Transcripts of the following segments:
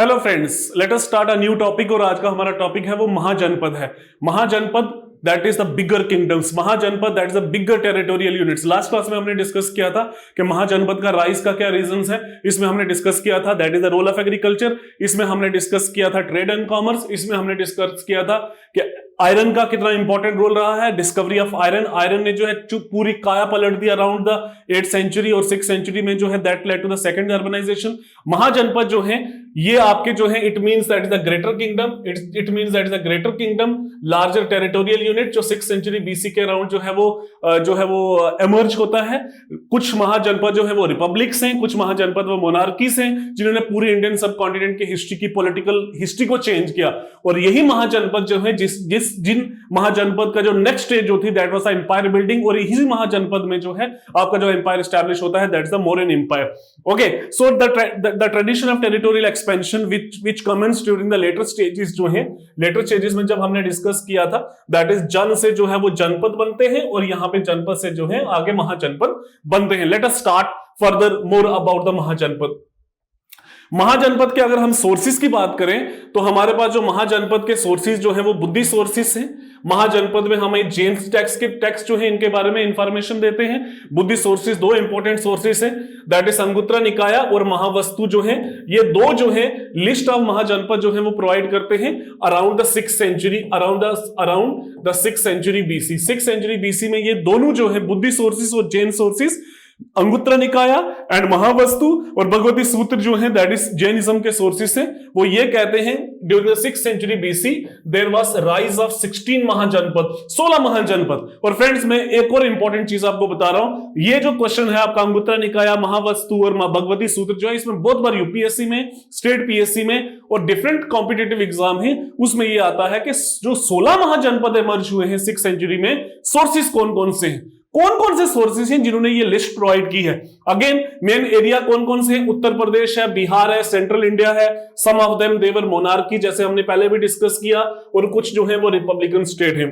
Hello friends, let us start a new topic. और आज का हमारा टॉपिक है वो महाजनपद है। Mahajanapada that is the bigger kingdoms, Mahajanapada that is the bigger territorial units. Last class में हमने डिस्कस किया था कि महाजनपद का राइज का क्या रीजंस है। इसमें हमने डिस्कस किया था that is the role of agriculture. इसमें हमने डिस्कस किया था ट्रेड एंड कॉमर्स। इसमें हमने डिस्कस किया था कि आयरन का कितना इंपॉर्टेंट रोल रहा है, डिस्कवरी ऑफ आयरन। आयरन ने जो है पूरी काया पलट दी अराउंड द 8th सेंचुरी और 6th सेंचुरी में जो है that led to the second urbanisation. Mahajanapada जो है ये आपके जो है it means that is the greater kingdom, it means that is the greater kingdom, larger territorial unit जो 6th सेंचुरी बीसी के अराउंड जो है वो एमर्ज होता है। कुछ महाजनपद जो है वो रिपब्लिक्स हैं, कुछ महाजनपद वो मोनार्कीज हैं जिन्होंने पूरी इंडियन सब कॉन्टिनेंट की हिस्ट्री की पॉलिटिकल हिस्ट्री को चेंज किया। और यही महाजनपद जो है जिन महाजनपद का जो नेक्स्ट स्टेज जो थी दैट वाज एम्पायर बिल्डिंग। और इसी महाजनपद में जो है आपका जो एम्पायर एस्टैब्लिश होता है that is the Mauryan empire. Okay, so the tradition of territorial expansion which commences during the later stages जो है, लेटर स्टेजेस में जब हमने डिस्कस किया था दैट इज जन से जो है वो जनपद बनते हैं और यहां पे जनपद से जो है आगे महाजनपद बनते हैं। Let us start further more about the Mahajanapada. Mahajanapada के अगर हम सोर्सेज की बात करें तो हमारे पास जो महाजनपद के सोर्सेज जो है वो बुद्धि सोर्सेज हैं। महाजनपद में हमें जेम्स टेक्स्ट जो है इनके बारे में इंफॉर्मेशन देते हैं। बुद्धि सोर्सेज दो इंपॉर्टेंट सोर्सेज हैं दैट इज अंगुत्रा निकाया और महावस्तु जो है, ये दो जो है लिस्ट ऑफ महाजनपद जो है वो प्रोवाइड करते हैं around the 6th century, around the 6th century BC. 6th century BC में ये दोनों जो है बुद्धि सोर्सेज और जैन सोर्सेज, अंगुत्रा निकाया एंड महावस्तु और भगवती सूत्र जो है दैट इज जैनिज्म के सोर्सेस हैं, वो ये कहते हैं during the 6th century BC there was rise of 16 mahajanapada, 16 mahajanapada. और फ्रेंड्स मैं एक और इंपॉर्टेंट चीज आपको बता रहा हूं, ये जो क्वेश्चन है आपका अंगुत्रा निकाया, महावस्तु और भगवती सूत्र जो है इसमें बहुत बार यूपीएससी में, स्टेट पीएससी में और डिफरेंट कॉम्पिटिटिव एग्जाम है उसमें ये आता है कि जो 16 महाजनपद इमर्ज हुए हैं 6th सेंचुरी में, सोर्सेस कौन कौन से हैं, कौन कौन से सोर्सेस हैं जिन्होंने ये लिस्ट प्रोवाइड की है। अगेन मेन एरिया कौन कौन से हैं, उत्तर प्रदेश है, बिहार है, सेंट्रल इंडिया है। सम ऑफ देम देवर मोनार्की जैसे हमने पहले भी डिस्कस किया, और कुछ जो है वो रिपब्लिकन स्टेट है।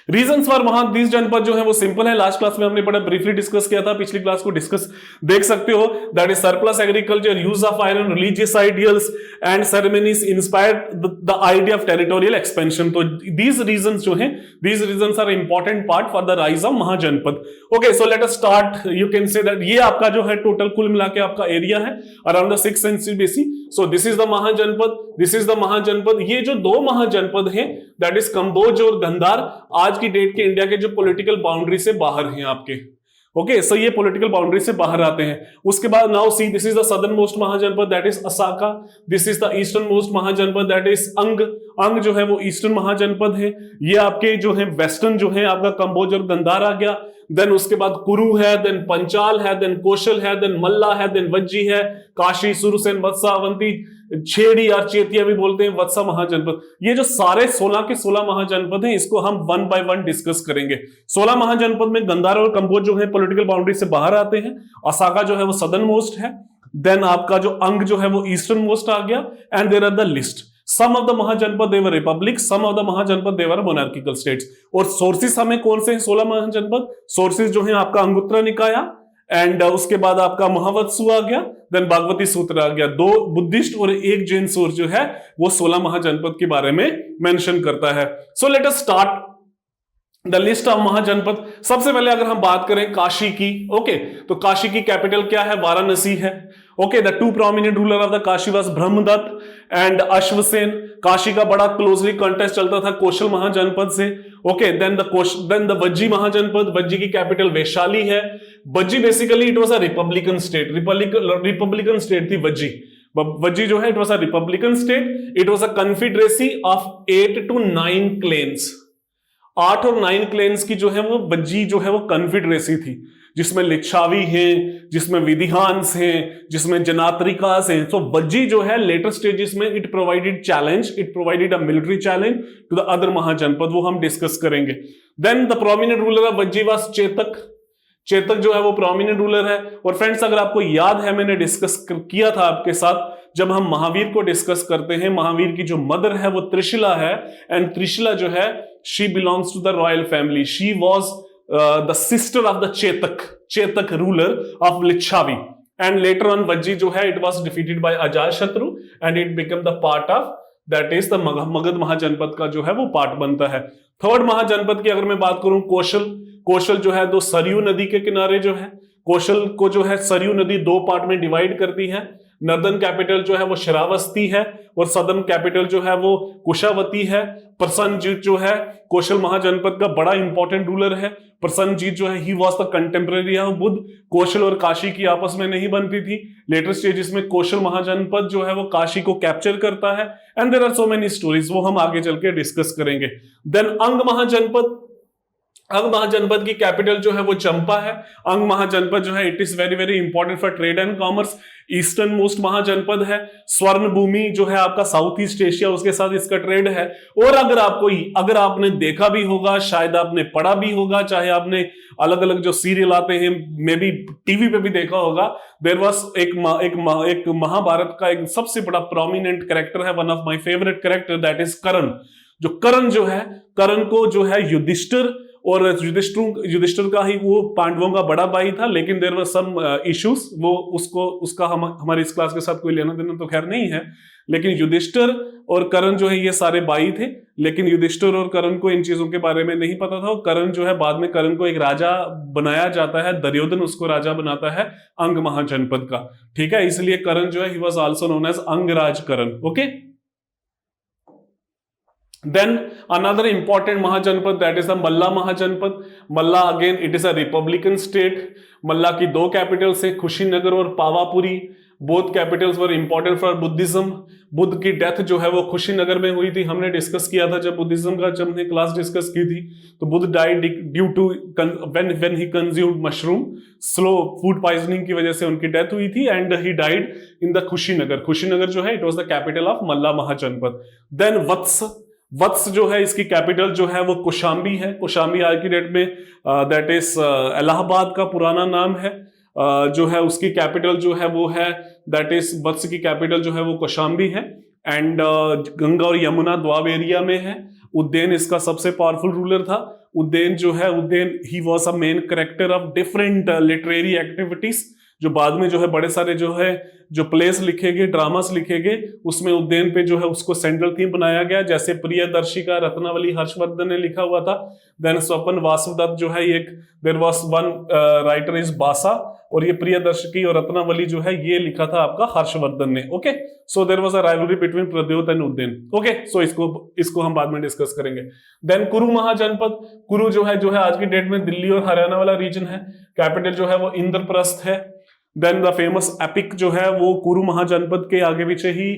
रीजंस फॉर दिस जनपद जो है वो सिंपल है। लास्ट क्लास में हमने बड़ा ब्रीफली डिस्कस किया था, पिछली क्लास को डिस्कस देख सकते हो। That is surplus agriculture, use of iron, religious ideals and ceremonies inspired the idea of territorial expansion. तो दीज रीजंस जो हैं, these reasons are important part for the rise of Mahajanapada. Okay, so let us start. You can say that ये आपका जो है total कुल मिला के आपका एरिया है around the 6th century BC. So this is the Mahajanapada, this is the Mahajanapada. ये जो दो महाजनपद हैं दैट इज कंबोज और गंधार, आज की डेट के इंडिया के जो पॉलिटिकल बाउंड्री से बाहर हैं आपके। ओके, सो ये पॉलिटिकल बाउंड्री से बाहर आते हैं। उसके बाद now see this is the southern most Mahajanapada that is Assaka, this is the eastern most Mahajanapada that is Anga. Anga जो है वो ईस्टर्न महाजनपद है। ये आपके जो है वेस्टर्न जो है आपका कंबोज और गंधार आ गया। देन उसके बाद कुरु है, देन पंचाल है, देन कौशल है, देन मल्ला है, देन वज्जी है, काशी, सुरसेन, वत्सा, अवंती, छेड़ी और चेतिया भी बोलते हैं, वत्सा महाजनपद। ये जो सारे 16 के 16 महाजनपद हैं इसको हम वन बाय वन डिस्कस करेंगे। 16 महाजनपद में गंधार और कंबोज जो है पॉलिटिकल बाउंड्री से बाहर आते हैं। असाका जो है वो सदर्न मोस्ट है। देन आपका जो अंग जो है वो ईस्टर्न मोस्ट आ गया। And there are the list, some of the Mahajanapada they were republic, some of the Mahajanapada they were monarchical states. और सोर्सेस हमें कौन से हैं 16 महाजनपद? सोर्सेस जो है आपका अंगुत्रा निकाया एंड उसके बाद आपका महावत्सु आ गया, देन भगवती सूत्र आ गया। दो बुद्धिस्ट और एक जैन सोर्स जो है वो 16 महाजनपद के बारे में मेंशन करता है। So let us start the list of Mahajanapada. सबसे पहले अगर हम बात करें काशी की, ओके, तो काशी की कैपिटल क्या है? वाराणसी है। Okay, the two prominent ruler of the Kashi was Brahmadatta and Ashvasena. Kashi का बड़ा क्लोजली कॉन्टेस्ट चलता था कौशल महाजनपद से। Okay, then the Vajji Mahajanapada, Vajji की कैपिटल वैशाली है। Vajji basically it was a republican state, republican state थी वज्जी। वज्जी जो है it was a republican state. It was a confederacy of 8 to 9 clans. 8 और 9 क्लेन्स की जो है वो वज्जी जो है वो कन्फेडरेसी थी, जिसमें लिच्छावी हैं, जिसमें विधिहांस हैं, जिसमें जनात्रिकास हैं। सो वज्जी जो है लेटर स्टेजेस में it provided challenge, it provided a military challenge to the other Mahajanapada, वो हम डिस्कस करेंगे। Then the prominent ruler of Vajji was Chetak. Chetak जो है वो प्रोमिनेंट रूलर है। और फ्रेंड्स अगर आपको याद है मैंने डिस्कस किया था आपके साथ जब हम महावीर को डिस्कस करते हैं, महावीर की जो मदर है वो त्रिशिला है एंड त्रिशिला जो है she belongs to the royal family. She was the sister of the Chetak ruler of Lichchhavi. And later on Vajji जो है it was defeated by Ajatashatru and it become the part of that is the Magadha Mahajanapada का जो है वो part बनता है। Third महाजनपद की अगर मैं बात करूं, कौशल। कौशल जो है तो सरयू नदी के किनारे जो है, कौशल को जो है सरयू नदी दो पार्ट में डिवाइड करती है। नॉर्दर्न कैपिटल जो है वो श्रावस्ती है और सदर्न कैपिटल जो है वो कुशावती है। प्रसन्नजीत जो है कौशल महाजनपद का बड़ा इंपॉर्टेंट रूलर है। प्रसन्नजीत जो है he was the contemporary of Buddha. Kaushal और काशी की आपस में नहीं बनती थी। लेटर स्टेजेस में कौशल महाजनपद जो है वो काशी को कैप्चर करता है and there are so many stories, वो हम आगे चल के डिस्कस करेंगे। देन अंग महाजनपद। अंग महाजनपद की कैपिटल जो है वो चंपा है। अंग महाजनपद जो है it is very very important for trade and commerce. Eastern most Mahajanapada है। स्वर्ण भूमि जो है आपका साउथ ईस्ट एशिया, उसके साथ इसका ट्रेड है। और अगर आपने देखा भी होगा, शायद आपने पढ़ा भी होगा, चाहे आपने अलग अलग जो सीरियल आते हैं मे बी टीवी पे भी देखा होगा, देयर वाज एक महाभारत का एक सबसे बड़ा प्रोमिनेंट कैरेक्टर है, one of my favourite character, that is Karna. जो कर्ण जो है, कर्ण को जो है युधिष्ठिर, और युधिष्ठिर का ही वो पांडवों का बड़ा भाई था, लेकिन देयर वर सम इश्यूज, वो उसका हमारी इस क्लास के साथ कोई लेना देना तो खैर नहीं है। लेकिन युधिष्ठिर और कर्ण जो है ये सारे भाई थे, लेकिन युधिष्ठिर और कर्ण को इन चीजों के बारे में नहीं पता था। और कर्ण जो है बाद में कर्ण को एक राजा बनाया जाता है, दुर्योधन उसको राजा बनाता है अंग महाजनपद का, ठीक है। इसलिए कर्ण जो है he was also known as Angaraj Karna, okay. Then another important Mahajanapada that is the Malla Mahajanapada. Malla again it is a republican state। Malla की दो कैपिटल्स है, कुशीनगर और Pavapuri. Both capitals were important for Buddhism. Buddha की डेथ जो है वो कुशीनगर में हुई थी, हमने डिस्कस किया था जब बुद्धिज्म का जब हमने क्लास डिस्कस की थी। तो Buddha died due to when he consumed mushroom, slow food poisoning की वजह से उनकी डेथ हुई थी and he died in the Kushinagar. Kushinagar जो है it was the capital of Malla Mahajanapada. Then Vatsa. Vatsa जो है इसकी कैपिटल जो है वो कौशाम्बी है। कौशाम्बी आज की डेट में दैट इज इलाहाबाद का पुराना नाम है। जो है उसकी कैपिटल जो है वो है दैट इज वत्स की कैपिटल जो है वो कौशाम्बी है। एंड गंगा और यमुना द्वाब एरिया में है। उज्जैन इसका सबसे पावरफुल रूलर था। उज्जैन जो है, Ujjain he was a main character of different literary activities, जो बाद में जो है बड़े सारे जो है जो प्लेस लिखे गए, ड्रामास लिखे गए, उसमें उज्जैन पे जो है उसको सेंट्रल थीम बनाया गया। जैसे प्रियदर्शी का रत्नावली हर्षवर्धन ने लिखा हुआ था। देन स्वपन वासुदत्त जो है एक there was one writer is Bhasa, और ये प्रियदर्शी और रत्नावली जो है ये लिखा था आपका हर्षवर्धन ने, okay. So there was a rivalry between Pradyot and Ujjain, okay. So इसको हम बाद में डिस्कस करेंगे। देन कुरु महाजनपद। कुरु जो है आज की डेट में दिल्ली और हरियाणा वाला रीजन है। कैपिटल जो है वो इंद्रप्रस्थ है। देन द फेमस एपिक जो है वो कुरु महाजनपद के आगे पीछे ही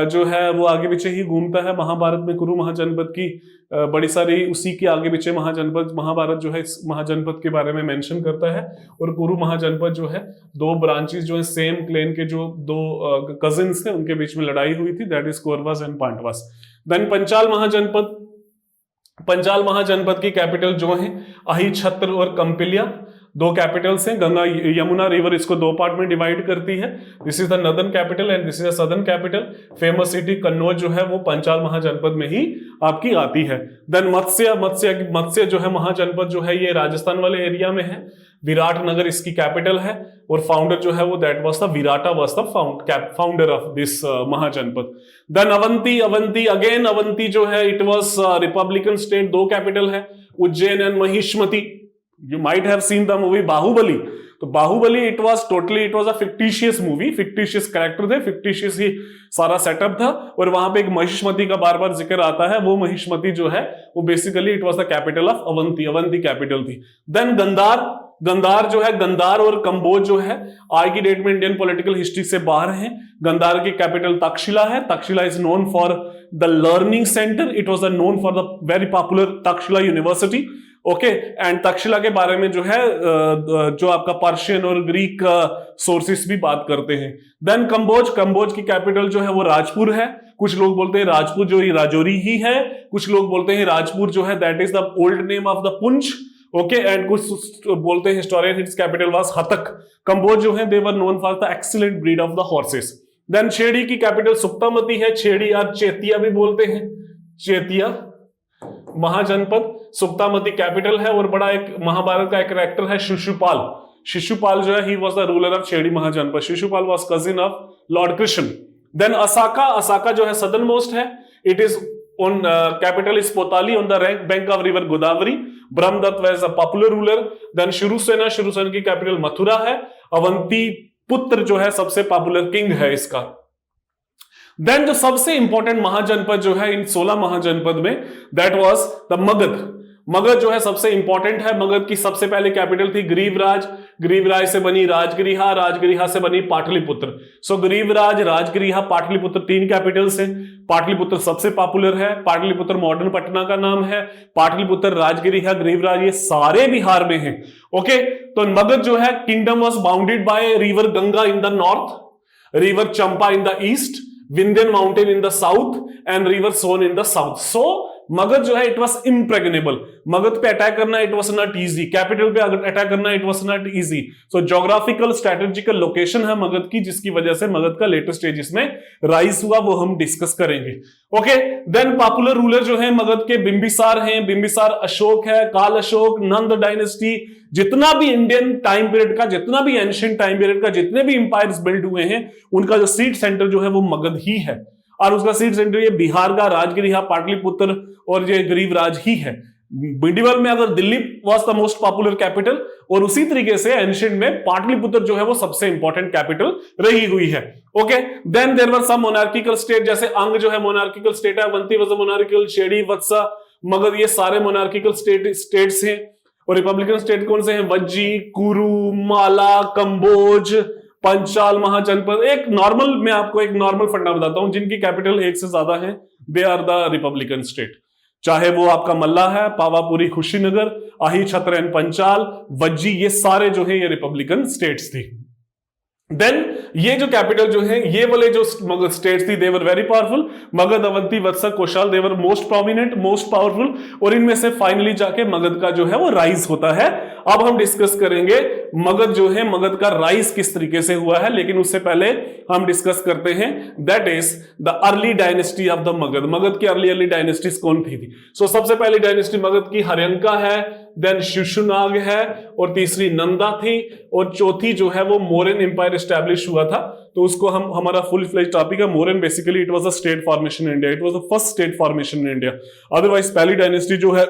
जो है वो आगे पीछे ही घूमता है। महाभारत में कुरु महाजनपद की बड़ी सारी उसी के आगे पीछे महाभारत जो है इस महाजनपद के बारे में मेंशन करता है। और कुरु महाजनपद जो है दो ब्रांचेस जो है सेम क्लेन के जो दो कजिन्स थे उनके बीच में लड़ाई हुई थी, that is Kauravas and Pandavas. Then Panchal Mahajanapada. Panchal Mahajanapada की कैपिटल जो है अहि छत्र और कंपिलिया, दो कैपिटल्स हैं। गंगा यमुना रिवर इसको दो पार्ट में डिवाइड करती है। This is the northern capital and this is the southern capital. Famous city Kannauj जो है वो पंचाल महाजनपद में ही आपकी आती है। देन मत्स्य जो है महाजनपद जो है ये राजस्थान वाले एरिया में है। विराटनगर इसकी कैपिटल है और फाउंडर जो है वो that was the Virata was the founder of this Mahajanapada. Then Avanti. Avanti again Avanti जो है इट वाज रिपब्लिकन स्टेट, दो कैपिटल है Ujjain and Mahishmati. You might have seen the movie Baahubali. तो Baahubali it was a fictitious movie, fictitious character थे, फिक्टिशियस ही सारा सेटअप था। और वहां पे एक महिष्मती का बार बार जिक्र आता है। वो महिष्मती जो है वो basically it was the capital of Avanti, Avanti capital थी। देन गंधार। गंधार जो है, गंधार और कंबोज जो है आज की डेट में इंडियन पॉलिटिकल हिस्ट्री से बाहर है। गंधार की कैपिटल तक्षशिला है। Takshashila is known for the learning centre, it was known for the very popular Takshashila university, okay. And Takshashila के बारे में जो है जो आपका पर्शियन और ग्रीक सोर्सेस भी बात करते हैं। देन कंबोज। कंबोज की कैपिटल जो है वो राजपुर है। कुछ लोग बोलते हैं राजपुर जो राजौरी ही है, कुछ लोग बोलते हैं राजपुर जो है that is the old name of the Poonch, okay. And कुछ बोलते हैं historian its capital was Hatak. Kamboj जो है they were known for the excellent breed of the horses. Then Chedi की कैपिटल सुक्तामती है। छेड़ी या चेतिया भी बोलते हैं, चेतिया महाजनपद। सुक्तामती कैपिटल है। और बड़ा एक महाभारत का एक कैरेक्टर है शिशुपाल। शिशुपाल जो है he was the ruler of Chedi Mahajanapada. Shishupal was cousin of Lord Krishna. Then Assaka, Assaka जो है सदर्न मोस्ट है. It is on capital is Potali on the bank of river Godavari. Brahmdatta was a popular ruler. Then Shurusena, शुरुसेन की capital Mathura है. अवंती पुत्र जो है सबसे popular king है इसका. देन जो सबसे इंपॉर्टेंट महाजनपद जो है इन 16 महाजनपद में, that was the Magadh. Magadh जो है सबसे इंपॉर्टेंट है. मगध की सबसे पहले कैपिटल थी ग्रीवराज. ग्रीवराज से बनी राजगृहा, राजगृहा से बनी पाटलिपुत्र. सो ग्रीवराज, राजगृहा, पाटलिपुत्र 3 कैपिटल्स हैं. पाटलिपुत्र सबसे पॉपुलर है. पाटलिपुत्र मॉडर्न पटना का नाम है. पाटलिपुत्र, राजगृहा, ग्रीवराज ये सारे बिहार में हैं. ओके, तो मगध जो है kingdom was bounded by river Ganga in the north, river Champa in the east, Vindhyan mountain in the south and river Son in the south. So Magadha जो है इट वॉज इम्प्रेग्नेबल. मगध पे अटैक करना it was not easy. Capital पे attack करना it was not easy. So geographical strategical location है मगध की, जिसकी वजह से मगध का लेटेस्ट स्टेज में राइज हुआ, वो हम डिस्कस करेंगे. ओके, देन पॉपुलर रूलर जो है मगध के बिंबिसार हैं. बिंबिसार, अशोक है, काल अशोक, नंद डायनेस्टी. जितना भी इंडियन टाइम पीरियड का, जितना भी एंशिएंट टाइम पीरियड का जितने भी इंपायर्स बिल्ड हुए हैं, उनका जो सीट सेंटर जो है वो मगध ही है. और उसका सीट सेंटर ये बिहार का राजगृहा, पाटलिपुत्र और ये गरीबराज ही है. मिडिवल में अगर Delhi was the most popular capital, और उसी तरीके से एंशिएंट में पाटलिपुत्र जो है वो सबसे इंपॉर्टेंट कैपिटल रही हुई है. Okay, then there were some monarchical state, जैसे अंग जो है मोनार्किकल स्टेट है, Avanti was a monarchical, Chedi, Vatsa, Magadha ये सारे मोनार्किकल स्टेट्स हैं. और रिपब्लिकन स्टेट कौन से हैं? वज्जी, कुरु, माला, कंबोज, पंचाल महाजनपद. एक नॉर्मल, मैं आपको एक नॉर्मल फंडा बताता हूं, जिनकी कैपिटल एक से ज्यादा है, they are the republican state. चाहे वो आपका मल्ला है, पावापुरी, खुशीनगर, आही, छत्र एंड पंचाल, वज्जी, ये सारे जो है ये रिपब्लिकन स्टेट्स थी. देन ये जो कैपिटल जो है, ये वाले जो स्टेट्स थी, they were very powerful. Magadha, Avanti, Vatsa, Koshal, they were most prominent, most powerful. और इनमें से फाइनली जाके मगध का जो है वो राइज होता है. अब हम डिस्कस करेंगे मगध जो है, मगध का राइज किस तरीके से हुआ है. लेकिन उससे पहले हम डिस्कस करते हैं, that is the early dynasty of the Magadh. Magadh की अर्ली डायनेस्टीज कौन थी? सो सबसे पहली डायनेस्टी मगध की हर्यंका है, देन शिशुनाग है, और तीसरी नंदा थी, और चौथी जो है वो मौर्यन एम्पायर एस्टैब्लिश हुआ था. तो उसको हम, हमारा फुल फ्लेज टॉपिक है Mauryan. Basically it was a state formation in India. It was the first state formation in India. Otherwise पहली डायनेस्टी जो है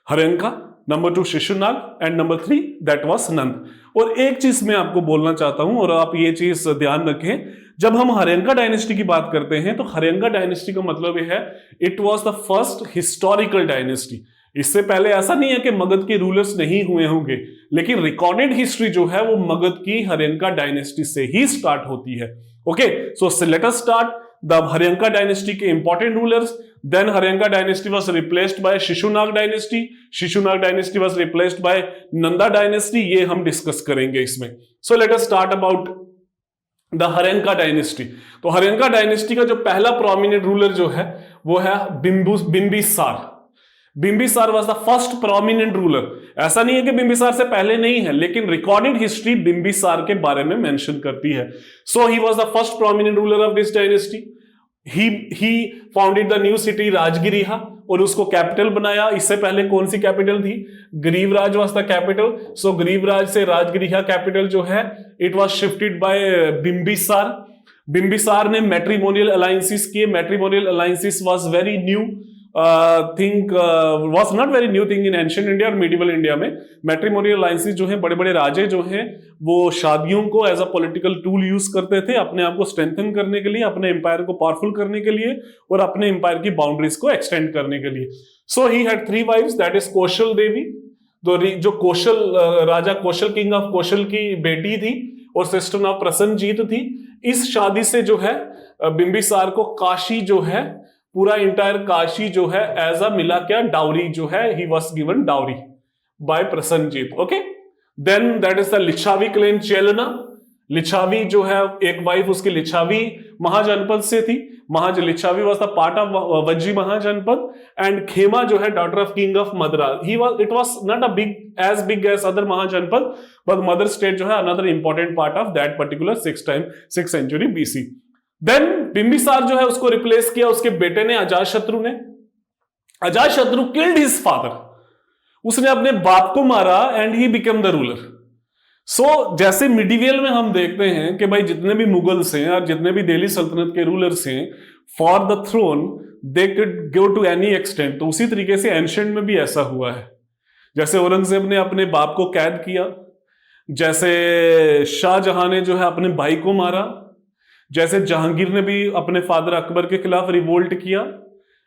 Haryanka, number 2 Shishunag, and number 3 that was Nanda. और एक चीज मैं आपको बोलना चाहता हूं, और आप ये चीज ध्यान रखें, जब हम हर्यंका डायनेस्टी की बात करते हैं तो हर्यंका डायनेस्टी का मतलब यह है it was the first historical dynasty. इससे पहले ऐसा नहीं है कि मगध के रूलर्स नहीं हुए होंगे, लेकिन रिकॉर्डेड हिस्ट्री जो है वो मगध की हर्यंका डायनेस्टी से ही स्टार्ट होती है. Okay, so let us start the Haryanka dynasty के important rulers. Then Haryanka dynasty was replaced by Shishunaga dynasty. Shishunaga dynasty was replaced by Nanda dynasty. ये हम डिस्कस करेंगे इसमें. So let us start about the Haryanka dynasty. तो हर्यंका डायनेस्टी का जो पहला प्रोमिनेंट रूलर जो है वो है Bimbisara. Bimbisara was the first prominent ruler. ऐसा नहीं है कि बिंबिसार से पहले नहीं है, लेकिन रिकॉर्डेड हिस्ट्री बिंबिसार के बारे में मेंशन करती है. So he was the first prominent ruler of this dynasty. He founded the new city Rajagriha, और उसको कैपिटल बनाया. इससे पहले कौन सी कैपिटल थी? Girivraj was the capital. So Girivraj से राजगिरिहा कैपिटल जो है it was shifted by Bimbisara. Bimbisara ने मैट्रिमोनियल अलायंसेस किए. Matrimonial alliances was very new thing, was not very new thing in ancient India और मिडिवल इंडिया में. मैट्रिमोनियल अलायंसेस जो है, बड़े बड़े राजे जो हैं वो शादियों को as a political tool use करते थे, अपने आप को स्ट्रेंथन करने के लिए, अपने एम्पायर को पावरफुल करने के लिए, और अपने एम्पायर की बाउंड्रीज को एक्सटेंड करने के लिए. So he had 3 wives, that is Kaushal Devi, जो कौशल राजा कौशल, किंग ऑफ कौशल की बेटी थी और सिस्टर ऑफ प्रसन्नजीत थी. इस शादी से जो है बिंबिसार को काशी जो है, पूरा इंटायर काशी जो है एज अ मिला क्या, डाउरी जो है, he was given dowry by Prasenjit. Okay, then that is the Licchavi claim Chellana. Licchavi जो है एक वाइफ उसकी लिच्छावी महाजनपद से थी. Licchavi was the part of Vajji Mahajanapada. And Khema जो है daughter of king of Madra. It was not a big as other Mahajanapada, but mother state जो है another important part of that particular 6th century BC. Then Bimbisara जो है उसको रिप्लेस किया उसके बेटे ने, अजातशत्रु ने. Ajatashatru killed his father. उसने अपने बाप को मारा and he become the ruler. जैसे मिडिवियल में हम देखते हैं कि भाई जितने भी मुगल्स हैं और जितने भी दिल्ली सल्तनत के रूलर्स हैं, for the throne they could go to any extent. तो उसी तरीके से एंशिएंट में भी ऐसा हुआ है। जैसे औरंगजेब ने अपने बाप को कैद किया, जैसे शाहजहां ने जो है अपने भाई को मारा, जैसे जहांगीर ने भी अपने फादर अकबर के खिलाफ रिवोल्ट किया,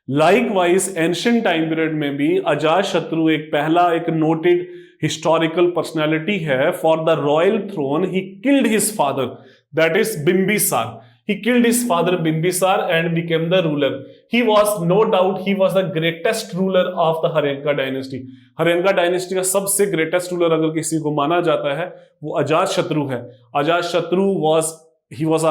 लाइकवाइज एंशिएंट टाइम पीरियड में भी अजात शत्रु एक पहला एक नोटेड हिस्टोरिकल पर्सनैलिटी है। For the royal throne he killed his father, that is Bimbisara. He killed his father Bimbisar and became the ruler. He was no doubt he was the greatest ruler of the Harenga dynasty. Haryanka dynasty का सबसे greatest ruler अगर किसी को माना जाता है वो अजात शत्रु है। अजात शत्रु he was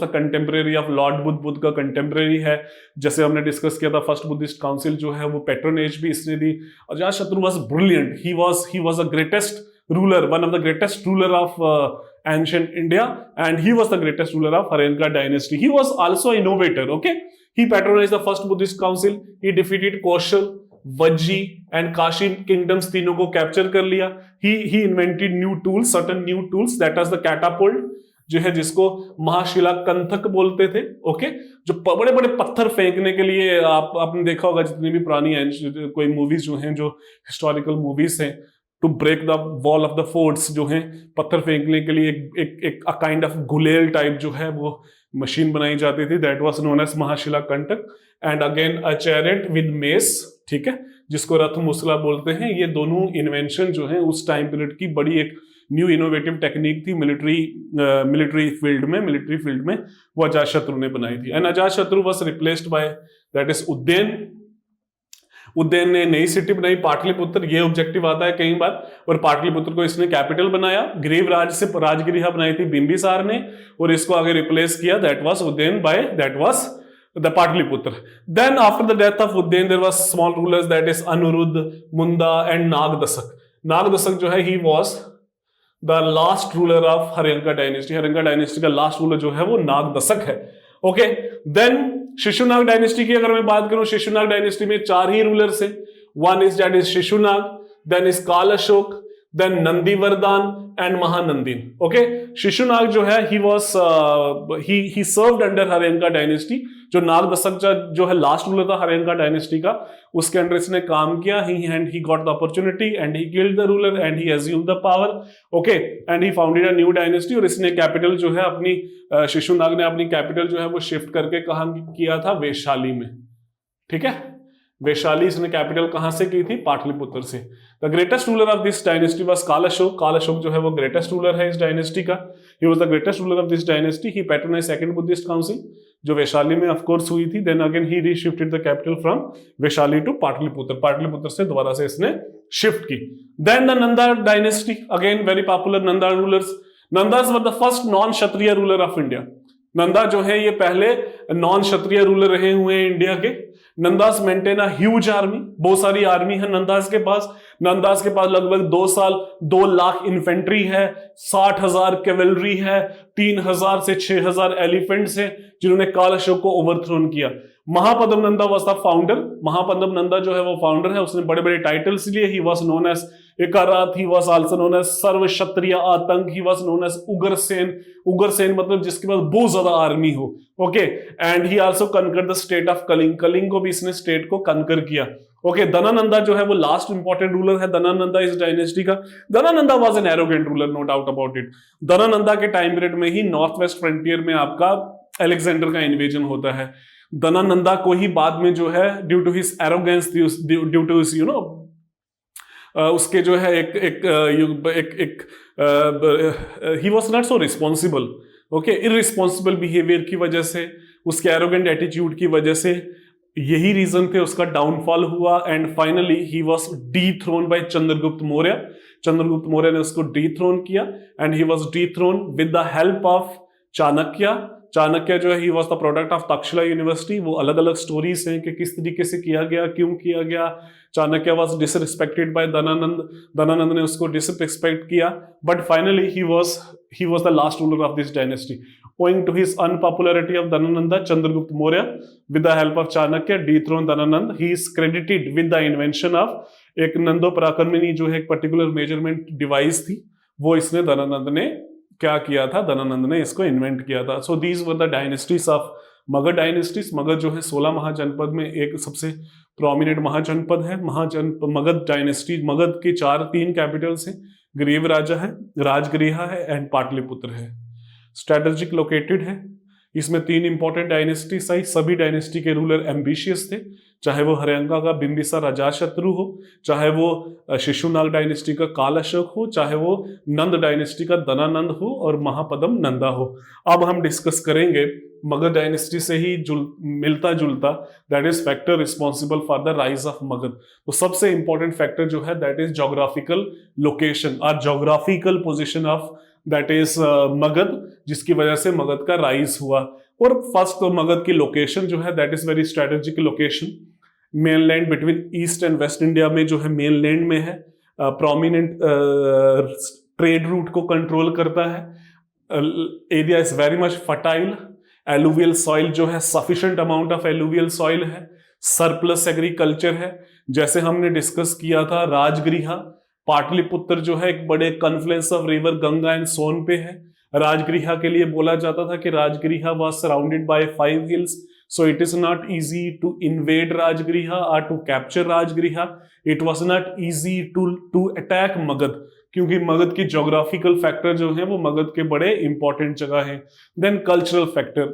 the contemporary of Lord Buddha। Buddha का कंटेम्परेरी है। जैसे हमने डिस्कस किया था फर्स्ट बुद्धिस्ट काउंसिल जो है वो पैट्रोनेज भी इसने दी। अजात शत्रु was brilliant, he was the greatest ruler, one of the greatest ruler of ancient India, and he was the greatest ruler of Harenga dynasty. He was also an innovator. Okay, he patronized the first Buddhist council. He defeated Kaushal, Vajji and Kashi kingdoms, तीनों को capture कर लिया। He invented new tools, certain new tools, that was the catapult जो है जिसको महाशिला कंथक बोलते थे। Okay, जो बड़े बड़े पत्थर फेंकने के लिए आपने देखा होगा जितनी भी पुरानी कोई मूवीज जो हैं, जो हिस्टोरिकल मूवीज हैं, to break the wall of the forts जो है पत्थर फेंकने के लिए एक काइंड ऑफ गुलेल टाइप जो है वो मशीन बनाई जाती थी। That was known as Mahashila Kantaka. And again a chariot with mace, ठीक है, जिसको रथ मुसला बोलते हैं। ये दोनों इन्वेंशन जो है उस टाइम पीरियड की बड़ी एक न्यू इनोवेटिव टेक्निक थी मिलिट्री फील्ड में वो अजात शत्रु ने बनाई थी। एंड अजात शत्रु was replaced by that is Ujjain. Ujjain ने नई सिटी बनाई पाटलिपुत्र, ये ऑब्जेक्टिव आता है कई बार, और पाटलिपुत्र को इसने कैपिटल बनाया। ग्रीव राज से राजगृह बनाई थी बिंबिसार ने और इसको आगे रिप्लेस किया, that was Ujjain by that was the Pataliputra. Then after the death of Ujjain there was small rulers that is Anuruddha, Munda and Nagadashaka. Nagadashaka जो है he was the last ruler of Haryanka dynasty. Haryanka dynasty का लास्ट रूलर जो है वो नागदशक है। ओके, देन शिशुनाग डायनेस्टी की अगर मैं बात करूं, शिशुनाग डायनेस्टी में 4 ही रूलर्स हैं। One is that is Shishunaga, then is Kala Ashoka, then Nandivardhana and Mahanandin. Okay, Shishunaga जो है he served under Haryanka dynasty. जो नागदशक जो है लास्ट रूलर था हरेंगा डायनेस्टी का, उसके अंडर इसने काम किया। He got the opportunity and he killed the ruler and he assumed the power. Okay, and he founded a new dynasty. और इसने कैपिटल जो है अपनी शिशुनाग ने अपनी कैपिटल जो है वो शिफ्ट करके कहां किया था, वैशाली में। ठीक है, वैशाली इसने कैपिटल कहां से की थी, पाटलिपुत्र से। The greatest ruler of this dynasty was काल अशोक। काल अशोक जो है वो ग्रेटेस्ट रूलर है इस डायनेस्टी का। He was the greatest ruler of this dynasty. He patronized second Buddhist council जो वैशाली में ऑफ कोर्स हुई थी। Then again he reshifted the capital from Vaishali to Pataliputra. Pataliputra से दोबारा से इसने शिफ्ट की। Then the Nanda dynasty, again very popular Nanda rulers. Nandas were the first non Kshatriya ruler of India. Nanda जो है ये पहले नॉन क्षत्रिय रूलर रहे हुए हैं इंडिया के। Nanda's maintain a huge army, बहुत सारी आर्मी है नंदास के पास। नंदास के पास लगभग 2 लाख इन्फेंट्री है, 60,000 कैवेलरी है, 3,000 से 6,000 एलिफेंट्स हैं जिन्होंने काल अशोक को ओवरथ्रोन किया। Mahapadma Nanda was the founder. Mahapadma Nanda जो है वो फाउंडर है। उसने बड़े बड़े टाइटल्स लिए। ही was known as Ekarat, he was also known as Sarva Kshatriya Atank, he was known as Ugrasena. Ugrasena मतलब जिसके पास बहुत ज्यादा आर्मी हो। Okay, and he also conquer the state of Kalinga. Kalinga को भी इसने स्टेट को कनकर किया। ओके, धनानंदा जो है वो लास्ट इंपॉर्टेंट रूलर है। धनानंदा इस डायनेस्टी का। Dhanananda was an arrogant ruler, no doubt about it. Dhanananda के टाइम पीरियड में ही नॉर्थ वेस्ट फ्रंटियर में आपका अलेक्जेंडर का इन्वेजन होता है। धनानंदा को ही बाद में जो है due to his arrogance, due to his उसके जो है he was not so responsible. Okay, irresponsible behaviour की वजह से, उसके एरोगेंट एटीट्यूड की वजह से, यही रीजन थे उसका डाउनफॉल हुआ। And finally he was dethrone by Chandragupta Maurya. Chandragupta Maurya ने उसको डीथ्रोन किया and he was dethrone with the help of Chanakya. Chanakya जो है he was the product of Takshashila university. वो अलग अलग स्टोरीज हैं कि किस तरीके से किया गया, क्यों किया गया। Chanakya was disrespected by Dhanananda. Dhanananda ने उसको डिसरिस्पेक्ट किया, but finally he was the last ruler of this dynasty. Owing to his unpopularity of Dhanananda, Chandragupta Maurya, with the help of Chanakya, dethroned Dhananand. He is credited with the invention of एक नंदो पराक्रमणी जो है एक particular measurement device थी, वो इसने धनानंद ने क्या किया था, धनानंद ने इसको इन्वेंट किया था। So these were the dynasties of Magadh dynasties. Magadh जो है 16 महाजनपद में एक सबसे प्रोमिनेंट महाजनपद है। मगध डायनेस्टी, मगध के 3 कैपिटल्स हैं, ग्रीव राजा है, राजगृह है एंड पाटलिपुत्र है। स्ट्रेटेजिक लोकेटेड है। इसमें 3 इंपॉर्टेंट डायनेस्टीज आई। सभी डायनेस्टी के रूलर एम्बिशियस थे, चाहे वो हरियंका का बिंबिसार अजातशत्रु हो, चाहे वो शिशुनाग डायनेस्टी का काल अशोक हो, चाहे वो नंद डायनेस्टी का धनानंद हो और महापदम नंदा हो। अब हम डिस्कस करेंगे मगध डायनेस्टी से ही मिलता जुलता, that is factor responsible for the rise of Magadh. तो सबसे इंपॉर्टेंट फैक्टर जो है दैट इज जोग्राफिकल लोकेशन और geographical position of that is Magadh, जिसकी वजह से मगध का राइज हुआ। और फर्स्ट तो मगध की लोकेशन जो है that is very strategic location. Mainland between east and waste India में जो है मेनलैंड में है, प्रोमिनेंट ट्रेड रूट को कंट्रोल करता है। Area is very much fertile. Alluvial soil जो है sufficient amount of alluvial soil है। सरप्लस एग्रीकल्चर है, जैसे हमने डिस्कस किया था। राजगृह, पाटलिपुत्र जो है एक बड़े confluence of river Ganga and Son पे है। राजगृह के लिए बोला जाता था कि Rajgriha was surrounded by 5 hills, so it is not easy to invade Rajgriha or to capture Rajgriha. It was not easy to attack Magध, क्योंकि मगध की जोग्राफिकल फैक्टर जो है वो मगध के बड़े इंपॉर्टेंट जगह हैं। Then cultural factor,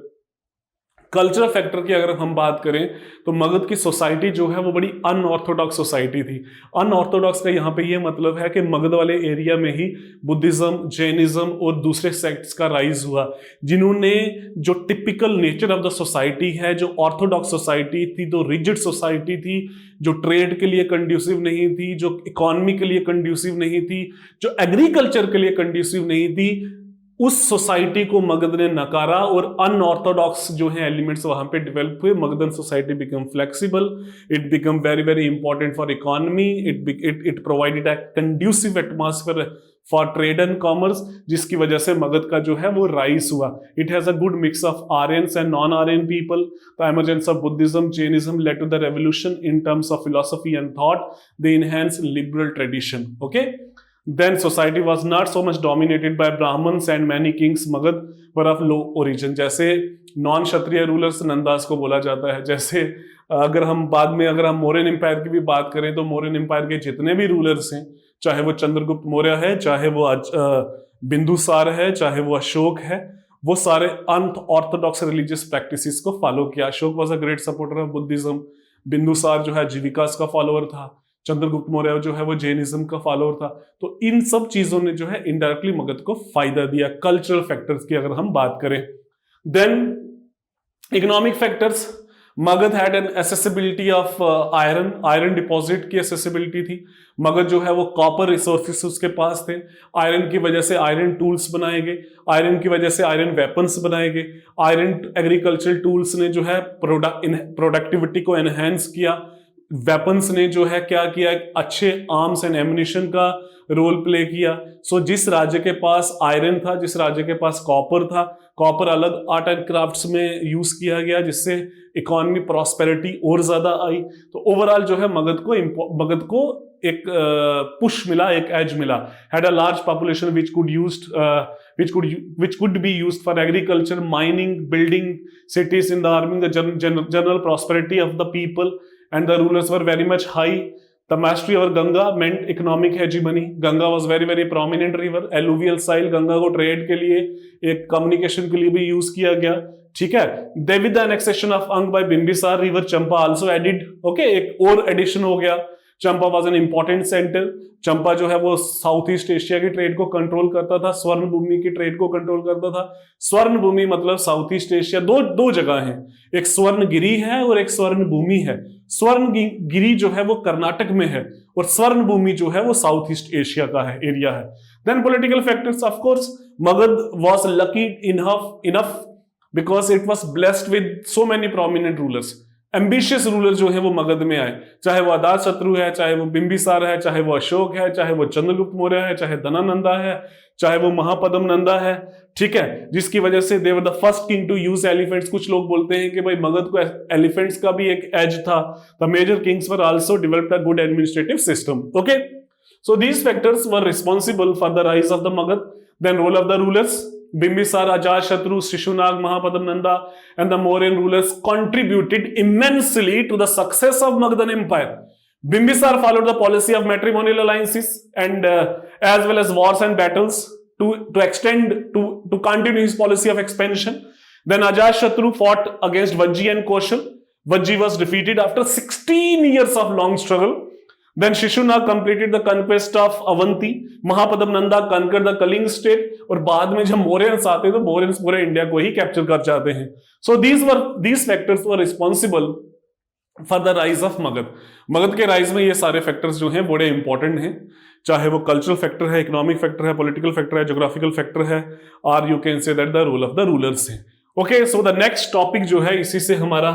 cultural factor की अगर हम बात करें तो मगध की सोसाइटी जो है वो बड़ी अनऑर्थोडॉक्स सोसाइटी थी। अनऑर्थोडॉक्स का यहाँ पे ये मतलब है कि मगध वाले एरिया में ही बुद्धिज्म, जैनिज्म और दूसरे सेक्ट्स का राइज हुआ, जिन्होंने जो typical nature of the society है, जो ऑर्थोडॉक्स सोसाइटी थी, जो रिजिड सोसाइटी थी, जो ट्रेड के लिए कंड्यूसिव नहीं थी, जो इकोनॉमी के लिए कंड्यूसिव नहीं थी, जो एग्रीकल्चर के लिए कंड्यूसिव नहीं थी, उस सोसाइटी को मगध ने नकारा और अनऑर्थोडॉक्स जो है एलिमेंट्स वहां पे डेवलप हुए। Magadhan society become flexible, it become very very important for economy, it provided a conducive atmosphere for trade and commerce, जिसकी वजह से मगध का जो है वो राइज हुआ। It has a good mix of Aryans and non Aryan people. The emergence of Buddhism, Jainism led to the revolution in terms of philosophy and thought. They enhance liberal tradition. Okay, then society was not so much dominated by Brahmins and many kings. Magadh were of low origin। जैसे non क्षत्रिय rulers Nanda's को बोला जाता है। जैसे अगर हम बाद में अगर हम मौर्यन एम्पायर की भी बात करें तो मौर्यन एम्पायर के जितने भी रूलर्स हैं, चाहे वो चंद्रगुप्त मौर्य है, चाहे वो बिंदुसार है, चाहे वो अशोक है, वो सारे अनऑर्थोडॉक्स रिलीजियस प्रैक्टिसेस को फॉलो किया। Ashoka was a great supporter of Buddhism, Bindusara जो है जीविकास का फॉलोअर था, चंद्रगुप्त मौर्य जो है वो जैनिज्म का फॉलोअर था। तो इन सब चीजों ने जो है इनडायरेक्टली मगध को फायदा दिया। कल्चरल फैक्टर्स की अगर हम बात करें, then economic factors, Magadha had an accessibility of iron, iron deposit की एसेसिबिलिटी थी। मगध जो है वो कॉपर रिसोर्सेस उसके पास थे। आयरन की वजह से आयरन टूल्स बनाए गए, आयरन की वजह से आयरन वेपन्स बनाए गए। आयरन एग्रीकल्चर टूल्स ने जो है प्रोडक्टिविटी को एनहेंस किया। वेपन्स ने जो है क्या किया, अच्छे आर्म्स एंड एम्युनिशन का रोल प्ले किया। सो जिस राज्य के पास आयरन था, जिस राज्य के पास कॉपर था, कॉपर अलग आर्ट एंड क्राफ्ट्स में यूज किया गया, जिससे इकोनॉमी प्रॉस्पेरिटी और ज्यादा आई। तो ओवरऑल जो है मगध को एक पुश मिला, एक एज मिला। Had a large population which could be used for agriculture, mining, building cities in the army, the general prosperity of the people, and the rulers were very much high. The mastery over Ganga meant economic hegemony. Ganga was very very prominent river. Alluvial soil, Ganga को trade के लिए, एक communication के लिए भी use किया गया। ठीक है, then with the annexation of Ang by Bimbisar, river Champa also added. Okay, एक और एडिशन हो गया। चंपा वॉज एन इंपॉर्टेंट सेंटर। चंपा जो है वो साउथ ईस्ट एशिया की ट्रेड को कंट्रोल करता था, स्वर्ण भूमि की ट्रेड को कंट्रोल करता था। स्वर्ण भूमि मतलब साउथ ईस्ट एशिया, दो जगह हैं, एक स्वर्ण गिरी है और एक स्वर्ण भूमि है। स्वर्ण गिरी जो है वो कर्नाटक में है और स्वर्ण भूमि जो है वो साउथ ईस्ट एशिया का है, एरिया है। Then political factors, of course Magadha was lucky enough because it was blessed with so many prominent rulers. Ambitious ruler जो है वो मगध में आए, चाहे वो अजातशत्रु है, चाहे वो बिंबिसार है, चाहे वो अशोक है, चाहे वो चंद्रगुप्त मौर्य है, चाहे धनानंदा है, चाहे वो महापदम नंदा है। ठीक है, जिसकी वजह से they were the first king to use elephants. कुछ लोग बोलते हैं कि भाई मगध को एलिफेंट्स का भी एक एज था। The major kings were also developed a good administrative system. Okay, So these factors were responsible for the rise of the Magad. Then role of the rulers: Bimbisar, Ajatashatru, Shishunag, Mahapadam and the Mauryan rulers contributed immensely to the success of Magadhan Empire. Bimbisar followed the policy of matrimonial alliances and as well as wars and battles to continue his policy of expansion. Then Ajatashatru fought against Vajji and Kaushal. Vajji was defeated after 16 years of long struggle. Then Shishunag completed the conquest of Avanti. Mahapadam Nanda conquered the Kaling state. और बाद में जब Mauryans आते हैं तो Mauryans पूरे India को ही capture कर जाते हैं. So these factors were responsible for the rise of Magad. Magadh के राइज में ये सारे फैक्टर्स जो हैं बड़े इंपॉर्टेंट हैं, चाहे वो कल्चरल फैक्टर है, इकोनॉमिक फैक्टर है, पॉलिटिकल फैक्टर है, ज्योग्राफिकल फैक्टर है, और you can say that the role of the rulers है. Okay, so the next topic जो है इसी से हमारा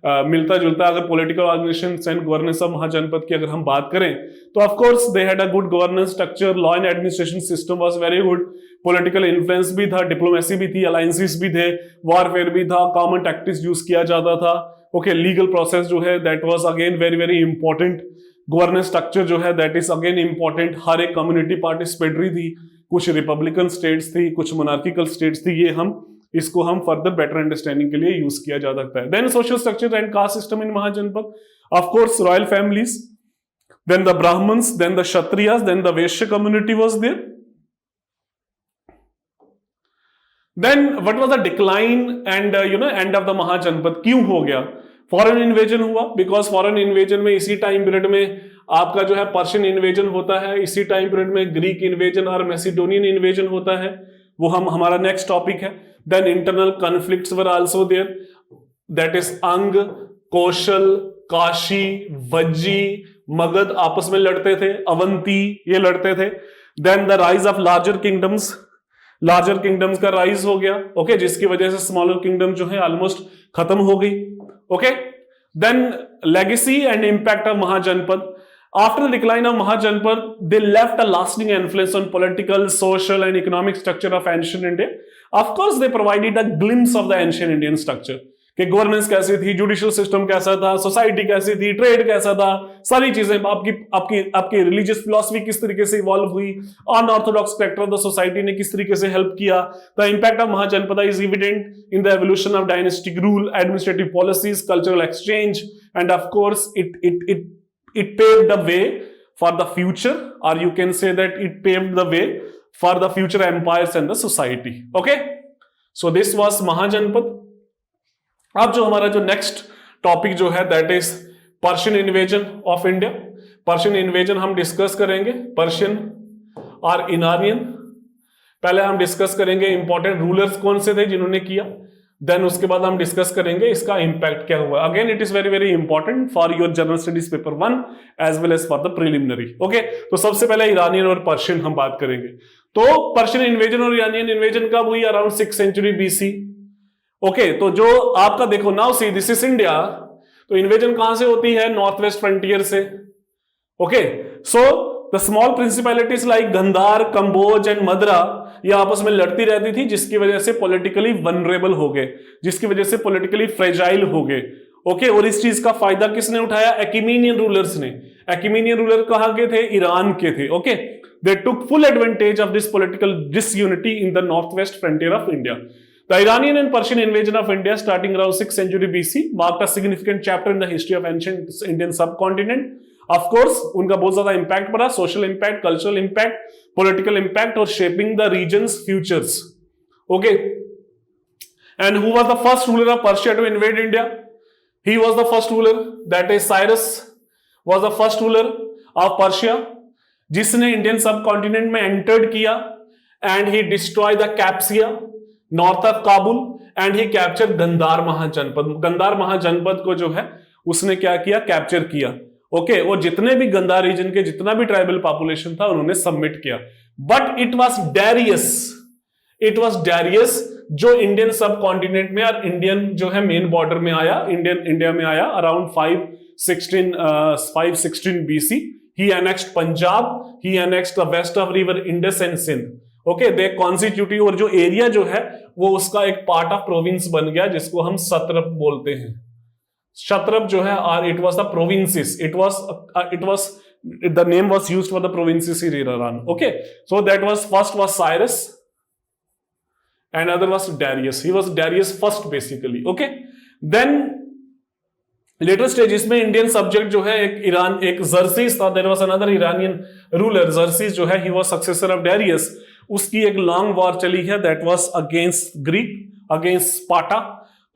मिलता जुलता, अगर political organization and governance of Mahajanapada की अगर हम बात करें तो of course they had a good governance structure, law and administration system was very good, political influence भी था, डिप्लोमेसी भी थी, अलायंसेस भी थे, वॉरफेयर भी था, कॉमन टैक्टिक्स यूज किया जाता था. ओके, लीगल प्रोसेस जो है that was again very very important. Governance structure जो है दैट इज अगेन इंपॉर्टेंट. हर एक कम्युनिटी पार्टिसिपेटरी थी, कुछ रिपब्लिकन स्टेट्स थी, कुछ मोनार्किकल स्टेट्स थी. ये इसको हम फर्दर बेटर अंडरस्टैंडिंग के लिए यूज किया जा सकता है. Then social structure and caste system in Mahajanapada, of course royal families, then the Brahmins, then the Kshatriyas, then the Vaishya community was there. Then what was the decline and end of the Mahajanapada. क्यों हो गया? Foreign invasion हुआ, because foreign invasion में इसी time period में आपका जो है पर्शियन इन्वेजन होता है, इसी टाइम पीरियड में ग्रीक इन्वेजन और मैसिडोनियन इन्वेजन होता है, वो हमारा नेक्स्ट टॉपिक है. Then internal conflicts were also there, that is Anga, Kosala, Kashi, Vajji, Magadh आपस में लड़ते थे, अवंती ये लड़ते थे. Then the rise of larger kingdoms का राइज हो गया, ओके, जिसकी वजह से स्मॉलर किंगडम जो है ऑलमोस्ट खत्म हो गई. Okay, then legacy and impact of Mahajanapada. After the decline of Mahajanpad, they left a lasting influence on political, social, and economic structure of ancient India. Of course, they provided a glimpse of the ancient Indian structure. कि governance कैसी थी, judicial system कैसा था, society कैसी थी, trade कैसा था, सारी चीजें, आपकी रिलीजियस फिलॉसफी किस तरीके से इवॉल्व हुई, unorthodox character of the society ने किस तरीके से हेल्प किया. The impact of Mahajanapada is evident in the evolution of dynastic rule, administrative policies, cultural exchange, and of course it paved the way for the future, or you can say that it paved the way for the future empires and the society. Okay, so this was Mahajanpad. अब जो हमारा जो next topic जो है that is Persian invasion of India. Persian invasion हम discuss करेंगे, Persian और Iranian. पहले हम डिस्कस करेंगे इंपॉर्टेंट रूलर्स कौन से थे जिन्होंने किया, देन उसके बाद हम डिस्कस करेंगे इसका इंपैक्ट क्या हुआ. Again it is very very important for your general studies paper 1 as well as for the preliminary. Okay, तो सबसे पहले ईरानियन और पर्शियन हम बात करेंगे. तो पर्शियन इन्वेजन और ईरानियन इन्वेजन कब हुई? Around 6th century BC. Okay, तो जो आपका देखो now see this is India, तो इन्वेजन कहां से होती है? नॉर्थ वेस्ट फ्रंटियर से. Okay, so the small principalities like Gandhara, Kamboja and Madra ये आपस में लड़ती रहती थी, जिसकी वजह से पॉलिटिकली वनरेबल हो गए, जिसकी वजह से पॉलिटिकली फ्रेजाइल हो गए. ओके, और इस चीज का फायदा किसने उठाया? एकिमेनियन रूलर्स ने. एकिमेनियन रूलर कहां के थे? ईरान के थे. Okay, they took full advantage of this political disunity in the north west frontier of India. The Iranian and Persian invasion of India starting around 6th century BC marked a significant chapter in the history of ancient Indian subcontinent. Of course, उनका बहुत ज्यादा impact पड़ा, social impact, cultural impact, political impact, और shaping the region's futures. Okay, and who was the first ruler of Persia to invade India? He was the first ruler, that is Cyrus was the first ruler of Persia, जिसने Indian सब subcontinent में entered किया, and he destroy the Kapisa north of Kabul, and he capture Gandhara Mahajanapada. Gandhara Mahajanapada को जो है उसने क्या किया? कैप्चर किया. ओके, और जितने भी गंधार रीजन के जितना भी ट्राइबल पॉपुलेशन था उन्होंने सबमिट किया. बट इट वाज डैरियस जो इंडियन सब कॉन्टिनेंट में और इंडियन जो है मेन बॉर्डर में आया, इंडिया में आया around 516 BC. He annexed Punjab, he annexed the west of river Indus and Sindh. Okay, they constitutive, और जो एरिया जो है वो उसका एक पार्ट ऑफ प्रोविंस बन गया, जिसको हम सत्रप बोलते हैं. शत्रप जो है, और it was the provinces, it was the name was used for the provinces in Iran. Okay, so that was first was Cyrus and other was Darius. He was Darius first basically. Okay, then later stages में Indian subject जो है एक Iran एक Xerxes था, there was another Iranian ruler Xerxes जो है he was successor of Darius. उसकी एक लॉन्ग वॉर चली है that was against Greek, against Sparta.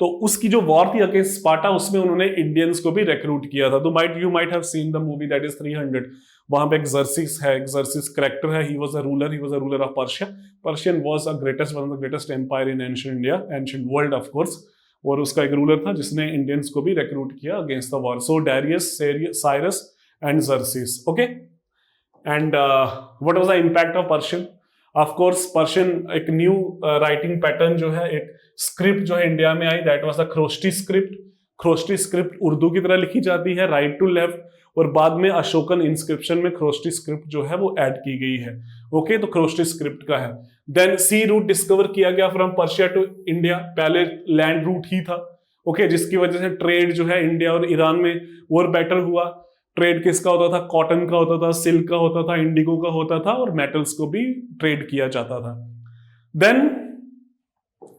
तो उसकी जो वॉर थी अगेंस्ट स्पार्टा उसमें उन्होंने इंडियंस को भी रिक्रूट किया था. तो you might have seen the movie that is 300. वहां पे एक जर्सीस है, एक जर्सीस कैरेक्टर है. He was a ruler of Persia. Persian was a greatest one of the greatest empire in ancient India, ancient world of course. और उसका एक ruler था जिसने इंडियंस को भी रिक्रूट किया against the war. So Darius, Cyrus and Xerxes. Okay, and what was the impact of Persian? Of course Persian एक new writing pattern जो है, एक स्क्रिप्ट जो है इंडिया में आई, that was the Kharosthi script. Kharosthi script Urdu की तरह लिखी जाती है, राइट टू लेफ्ट, और बाद में अशोकन इंस्क्रिप्शन में ख्रोष्टी स्क्रिप्ट जो है वो ऐड की गई है. ओके, तो ख्रोष्टी स्क्रिप्ट का है. देन सी रूट डिस्कवर किया गया फ्रॉम पर्शिया टू इंडिया. पहले लैंड रूट ही था. ओके, जिसकी वजह से ट्रेड जो है इंडिया और ईरान में और बेटर हुआ. ट्रेड किसका होता था? कॉटन का होता था, सिल्क का होता था, इंडिगो का होता था, और मेटल्स को भी ट्रेड किया जाता था. देन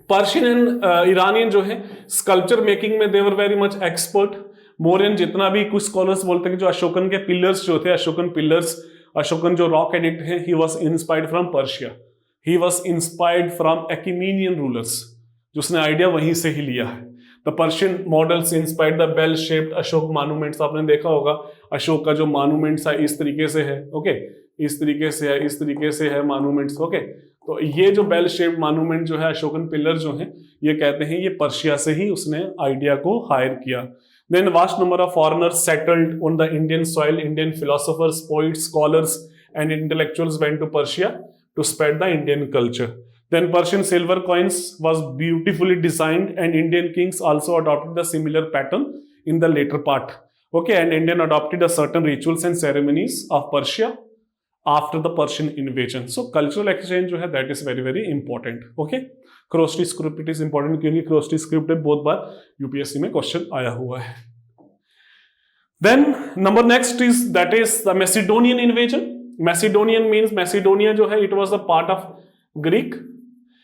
पर्शियन एंड ईरानियन जो है स्कल्पचर मेकिंग में they were very much expert. Mauryan जितना भी कुछ स्कॉलर्स बोलते हैं कि जो अशोकन के पिलर्स जो थे, अशोकन पिलर्स, अशोकन जो रॉक एडिक्ट है, he was inspired from Persia. He was inspired from Achaemenian rulers, जो उसने आइडिया वहीं से ही लिया है. The Persian models inspired the bell shaped Ashoka monuments. आपने देखा होगा अशोक का जो मॉन्यूमेंट्स है इस तरीके से है. ओके, इस तरीके से है, इस तरीके से है मॉन्यूमेंट्स. ओके, तो ये जो बेल शेप्ड मॉन्यूमेंट जो है, अशोकन पिलर जो है, ये कहते हैं ये पर्शिया से ही उसने आइडिया को हायर किया. Then vast number of foreigners settled on the Indian soil. Indian philosophers, poets, scholars, and intellectuals went to Persia to spread the Indian culture. Then Persian silver coins was beautifully designed, and Indian kings also adopted the similar pattern in the later part. Okay, and Indian adopted a certain rituals and ceremonies of Persia after the Persian invasion. So cultural exchange जो है that is very very important. Okay, Kharosthi script it is important क्योंकि Kharosthi script बहुत बार UPSC में question आया हुआ है. Then number next is that is the Macedonian invasion. Macedonian means Macedonia जो है it was the part of Greek.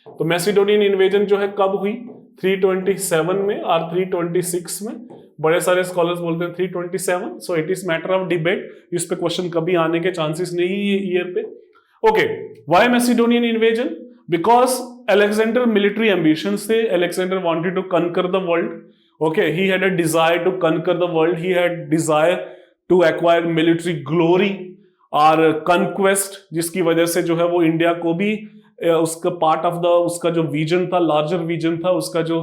तो Macedonian invasion जो है कब हुई? 327 में और 326 में. बड़े सारे स्कॉलर्स बोलते हैं 327. So it is matter of debate. इस पे क्वेश्चन कभी आने के चांसेस नहीं है ईयर पे. Okay, why Macedonian invasion? Because Alexander military ambitions थे. Alexander wanted to conquer the world. Okay, he had a desire to conquer the world. He had desire to acquire military glory और conquest, जिसकी वजह से जो है वो India को भी उसका पार्ट ऑफ द उसका जो विजन था, लार्जर विजन था, उसका जो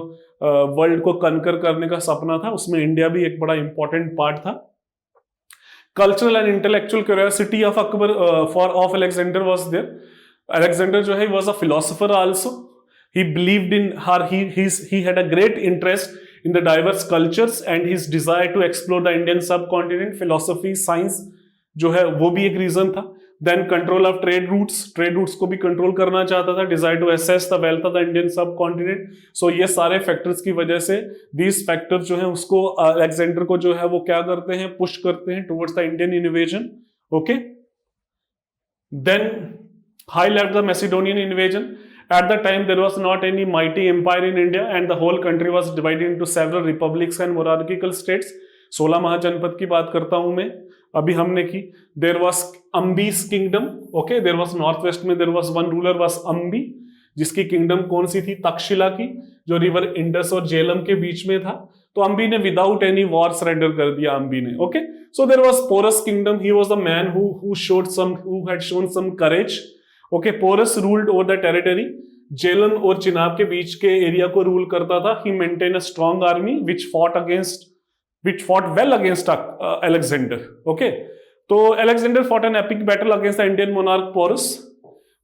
वर्ल्ड को कनकर करने का सपना था, उसमें इंडिया भी एक बड़ा इंपॉर्टेंट पार्ट था. Cultural and intellectual curiosity of Akbar of Alexander was there. Alexander जो है was a philosopher also. He believed in her. He had a great interest in the diverse cultures and his desire to explore the Indian subcontinent. Philosophy, science जो है वो भी एक reason था. Then control of trade routes को भी control करना चाहता था. Desire to assess the wealth of the Indian subcontinent. So ये सारे फैक्टर्स की वजह से these factors जो है उसको अलेक्जेंडर को जो है वो क्या करते हैं, पुश करते हैं towards the Indian invasion. Okay. Then highlight the Macedonian invasion. At the time there was not any mighty empire in India and the whole country was divided into several republics and monarchical states. 16 महाजनपद की बात करता हूं मैं, अभी हमने की. There was Ambi's kingdom. Okay, there was north west में there was one ruler was Ambi, जिसकी किंगडम कौन सी थी? तक्षशिला की, जो रिवर इंडस और झेलम के बीच में था. तो अम्बी ने विदाउट एनी वॉर सरेंडर कर दिया अम्बी ने. Okay, so there was porous kingdom. He was the man who had shown some courage. Okay, porous ruled over the territory. Jhelum और चिनाब के बीच के एरिया को रूल करता था. He maintain a strong army which fought well against Alexander. Okay, तो Alexander fought an epic battle against the Indian monarch Porus.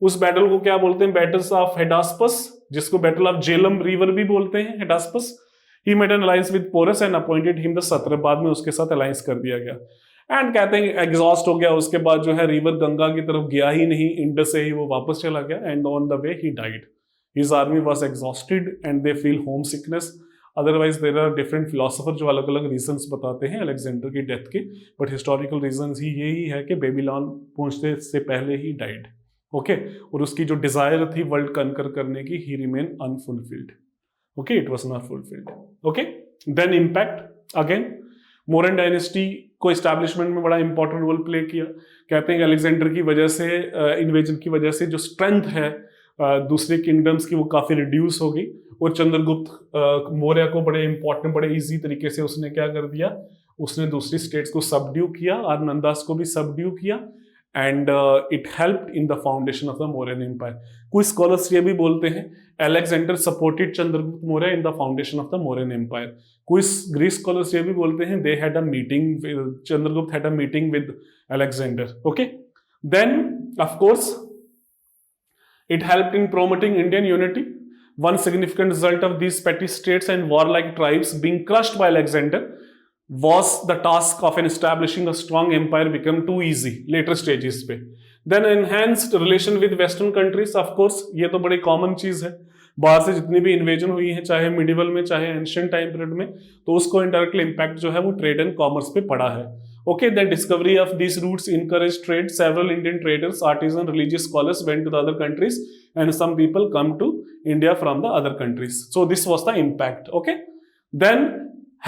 उस battle को क्या बोलते हैं? बैटल्स ऑफ हेडास्पस, जिसको बैटल ऑफ झेलम रिवर भी बोलते हैं, हेडास्पस. He made an alliance with Porus and appointed him the satrap. बाद में उसके साथ अलायंस कर दिया गया. एंड कहते हैं एग्जॉस्ट हो गया. उसके बाद जो है रिवर गंगा की तरफ गया ही नहीं, इंडस से ही वो वापस चला गया. And on the way he died. His army was exhausted and they feel home sickness. Otherwise there are different philosopher जो अलग अलग रीजंस बताते हैं अलेक्जेंडर की डेथ के, बट हिस्टोरिकल रीजंस ही यही है कि बेबीलोन पहुंचने से पहले ही डाइड। ओके, और उसकी जो डिजायर थी वर्ल्ड कनकर करने की, he remain unfulfilled. Okay, it was not fulfilled. Okay, then impact again, Mauryan dynasty को एस्टैब्लिशमेंट में बड़ा इंपॉर्टेंट रोल प्ले किया। कहते हैं कि अलेक्जेंडर की वजह से, इन्वेजन की वजह से जो स्ट्रेंथ है दूसरे किंगडम्स की वो काफी रिड्यूस हो गई, और चंद्रगुप्त मौर्य को बड़े इंपॉर्टेंट, बड़े इजी तरीके से उसने क्या कर दिया, उसने दूसरी स्टेट्स को सबड्यू किया और नंदास को भी सबड्यू किया, and it helped in the foundation of the Mauryan empire. कुछ स्कॉलर्स ये भी बोलते हैं Alexander supported Chandragupta Maurya in the foundation of the Mauryan empire. कुछ ग्रीक स्कॉलर्स ये भी बोलते हैं they had a meeting, Chandragupta had a meeting with Alexander. Okay, then of course it helped in promoting Indian unity. One significant result of these petty states and warlike tribes being crushed by Alexander was the task of establishing a strong empire become too easy later stages पे। Then enhanced relation with western countries, of course ये तो बड़ी common चीज है, बाहर से जितनी भी इन्वेजन हुई है चाहे मिडिवल में चाहे एंशिएंट टाइम पीरियड में, तो उसको इनडायरेक्टली इम्पैक्ट जो है वो ट्रेड एंड कॉमर्स पे पड़ा है। Okay, the discovery of these routes encouraged trade. Several Indian traders, artisans, religious scholars went to the other countries, and some people come to India from the other countries. So this was the impact. Okay, then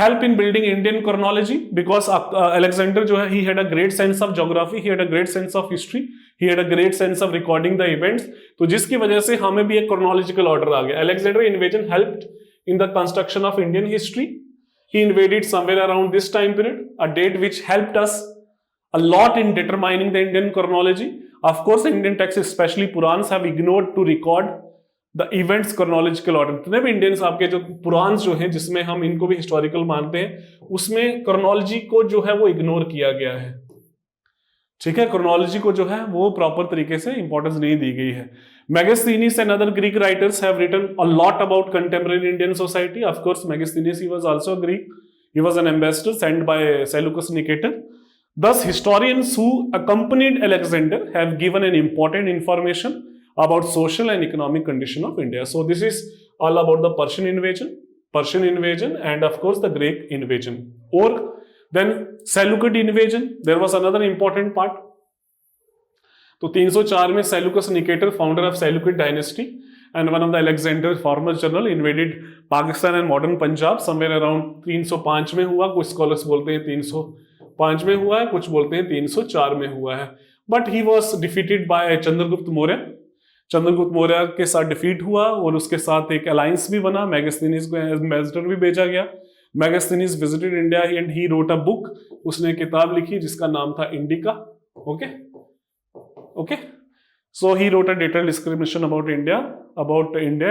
help in building Indian chronology, because Alexander जो है he had a great sense of geography, he had a great sense of history, he had a great sense of recording the events. तो जिसकी वजह से हमें भी एक chronological order आ गया। Alexander invasion helped in the construction of Indian history. He invaded somewhere around this time period, a date which helped us a lot in determining the Indian chronology. Of course, Indian texts, especially Purans, have ignored to record the events chronological order. जितने भी Indians आपके जो पुरान्स जो हैं जिसमें हम इनको भी हिस्टोरिकल मानते हैं, उसमें क्रोनोलॉजी को जो है वो इग्नोर किया गया है। ठीक है, क्रोनोलॉजी को जो है वो प्रॉपर तरीके से इंपॉर्टेंस नहीं दी गई है। Megasthenes and other Greek writers have written a lot about contemporary Indian society. Of course, Megasthenes, he was also a Greek. He was an ambassador sent by Seleucus Nicator. Thus, historians who accompanied Alexander have given an important information about social and economic condition of India. So, this is all about the Persian invasion, and of course the Greek invasion. Or then Seleucid invasion, there was another important part. तो 304 में Seleucus Nicator, founder of Seleucid dynasty and one of the Alexander former general, invaded Pakistan and modern Punjab somewhere around 305 में हुआ। कुछ scholars बोलते हैं 305 में हुआ है, कुछ बोलते हैं 304 में हुआ है, but he was defeated by Chandragupta Maurya. Chandragupta Maurya के साथ डिफीट हुआ और उसके साथ एक अलायंस भी बना, मैगस्थनीज को एम्बेसडर भी भेजा गया। Megasthenes visited India and he wrote a book, उसने किताब लिखी जिसका नाम था indica. Okay, so he wrote a detailed description about India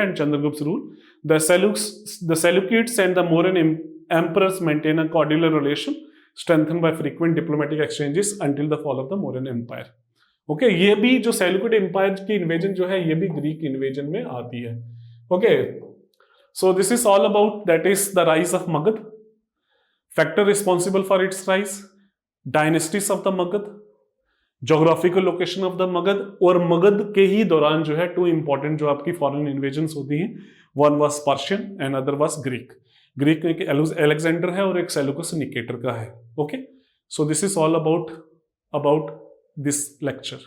and Chandragupt's rule. The Seleucids and the Mauryan emperors maintain a cordial relation, strengthened by frequent diplomatic exchanges until the fall of the Mauryan Empire. Okay, ये भी जो Seleucid Empire की invasion जो है ये भी Greek invasion में आती है। Okay, so this is all about, that is the rise of Magad, factor responsible for its rise, dynasties of the Magad, geographical location of the Magadh, और मगध के ही दौरान जो है टू इंपॉर्टेंट जो आपकी फॉरेन इन्वेजन्स होती हैं, one was Persian and other was Greek. Greek में एक अलेक्जेंडर है और एक सेल्यूकस निकेटर का है। Okay, so this is all about this lecture.